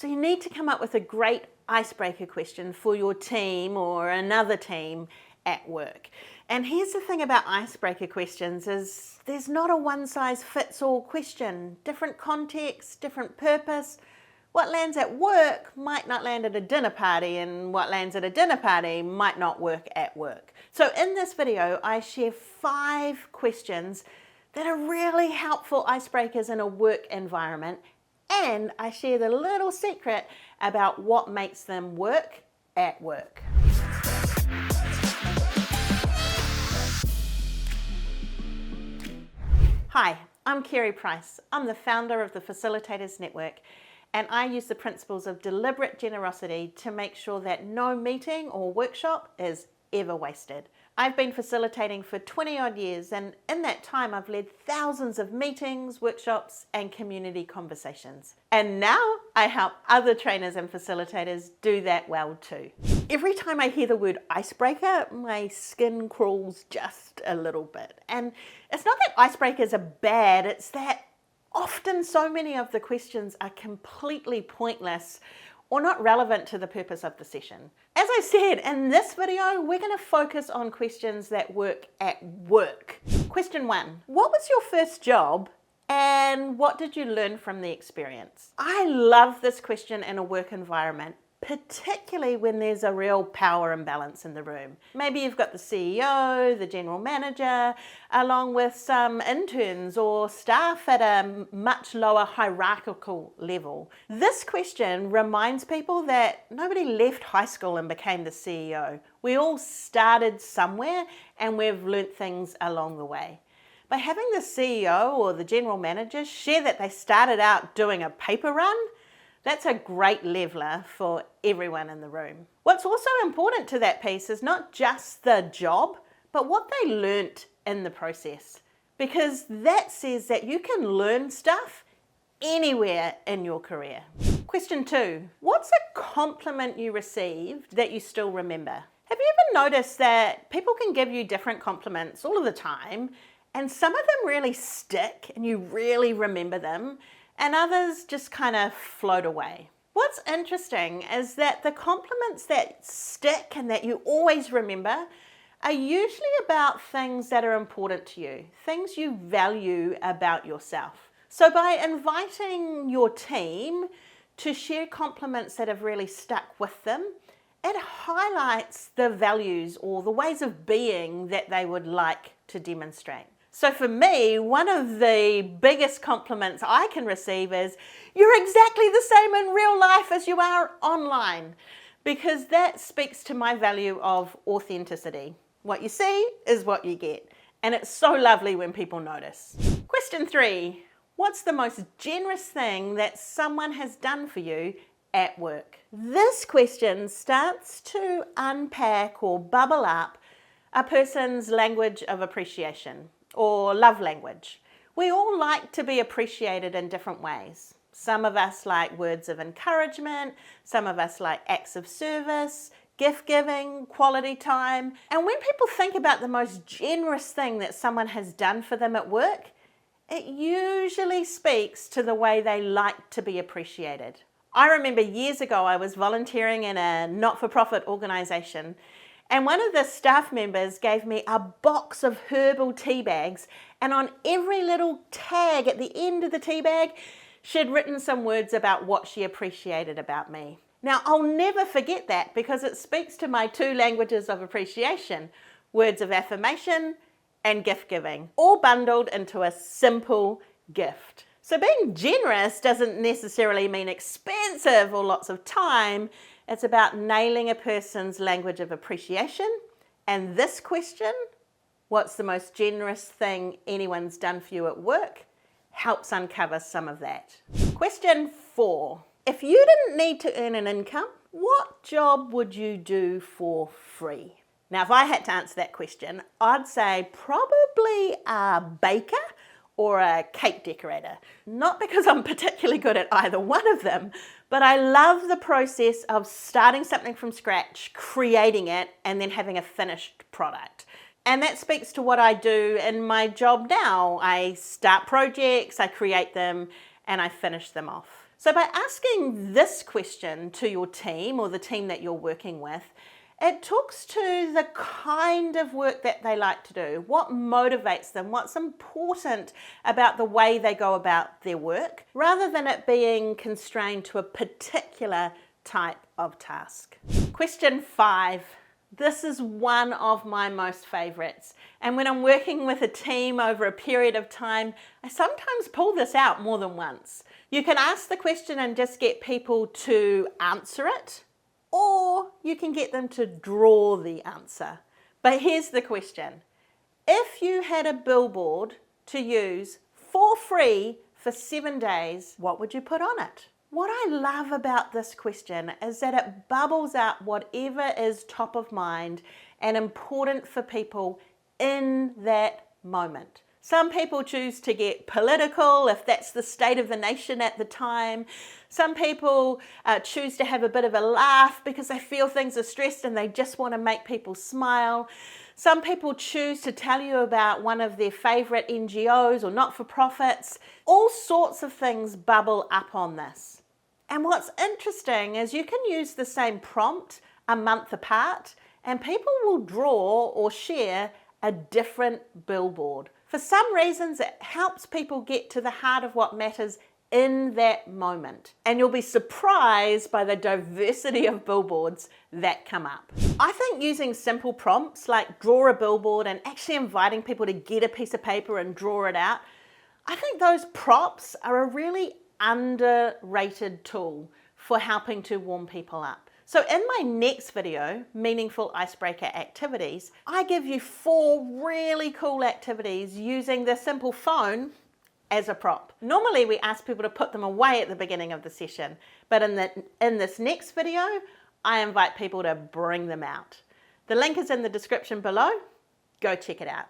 So you need to come up with a great icebreaker question for your team or another team at work. And here's the thing about icebreaker questions is there's not a one-size-fits-all question. Different context, different purpose. What lands at work might not land at a dinner party, and what lands at a dinner party might not work at work. So in this video, I share 5 questions that are really helpful icebreakers in a work environment, and I share the little secret about what makes them work at work. Hi, I'm Kerry Price. I'm the founder of the Facilitators Network, and I use the principles of deliberate generosity to make sure that no meeting or workshop is ever wasted. I've been facilitating for 20 odd years, and in that time I've led thousands of meetings, workshops and community conversations. And now I help other trainers and facilitators do that well too. Every time I hear the word icebreaker, my skin crawls just a little bit. And it's not that icebreakers are bad, it's that often so many of the questions are completely pointless or not relevant to the purpose of the session. As I said, in this video, we're going to focus on questions that work at work. Question 1. What was your first job and what did you learn from the experience? I love this question in a work environment, particularly when there's a real power imbalance in the room. Maybe you've got the CEO, the general manager, along with some interns or staff at a much lower hierarchical level. This question reminds people that nobody left high school and became the CEO. We all started somewhere and we've learnt things along the way. By having the CEO or the general manager share that they started out doing a paper run, that's a great leveler for everyone in the room. What's also important to that piece is not just the job, but what they learnt in the process. Because that says that you can learn stuff anywhere in your career. Question 2. What's a compliment you received that you still remember? Have you ever noticed that people can give you different compliments all of the time, and some of them really stick and you really remember them, and others just kind of float away? What's interesting is that the compliments that stick and that you always remember are usually about things that are important to you, things you value about yourself. So by inviting your team to share compliments that have really stuck with them, it highlights the values or the ways of being that they would like to demonstrate. So for me, one of the biggest compliments I can receive is, "You're exactly the same in real life as you are online," because that speaks to my value of authenticity. What you see is what you get, and it's so lovely when people notice. Question 3. What's the most generous thing that someone has done for you at work? This question starts to unpack or bubble up a person's language of appreciation, or love language. We all like to be appreciated in different ways. Some of us like words of encouragement, some of us like acts of service, gift giving, quality time. And when people think about the most generous thing that someone has done for them at work, it usually speaks to the way they like to be appreciated. I remember years ago I was volunteering in a not-for-profit organisation, and one of the staff members gave me a box of herbal tea bags, and on every little tag at the end of the tea bag, she'd written some words about what she appreciated about me. Now, I'll never forget that because it speaks to my 2 languages of appreciation, words of affirmation and gift giving, all bundled into a simple gift. So being generous doesn't necessarily mean expensive or lots of time. It's about nailing a person's language of appreciation. And this question, what's the most generous thing anyone's done for you at work, helps uncover some of that. Question 4. If you didn't need to earn an income, what job would you do for free? Now, if I had to answer that question, I'd say probably a baker or a cake decorator. Not because I'm particularly good at either one of them, but I love the process of starting something from scratch, creating it, and then having a finished product. And that speaks to what I do in my job now. I start projects, I create them, and I finish them off. So by asking this question to your team or the team that you're working with, it talks to the kind of work that they like to do, what motivates them, what's important about the way they go about their work, rather than it being constrained to a particular type of task. Question 5. This is one of my most favorites. And when I'm working with a team over a period of time, I sometimes pull this out more than once. You can ask the question and just get people to answer it, or you can get them to draw the answer. But here's the question. If you had a billboard to use for free for 7 days, what would you put on it? What I love about this question is that it bubbles out whatever is top of mind and important for people in that moment. Some people choose to get political if that's the state of the nation at the time. Some people choose to have a bit of a laugh because they feel things are stressed and they just want to make people smile. Some people choose to tell you about one of their favourite NGOs or not-for-profits. All sorts of things bubble up on this. And what's interesting is you can use the same prompt a month apart and people will draw or share a different billboard. For some reasons, it helps people get to the heart of what matters in that moment. And you'll be surprised by the diversity of billboards that come up. I think using simple prompts like draw a billboard and actually inviting people to get a piece of paper and draw it out, I think those props are a really underrated tool for helping to warm people up. So in my next video, Meaningful Icebreaker Activities, I give you 4 really cool activities using the simple phone as a prop. Normally we ask people to put them away at the beginning of the session, but in this next video, I invite people to bring them out. The link is in the description below. Go check it out.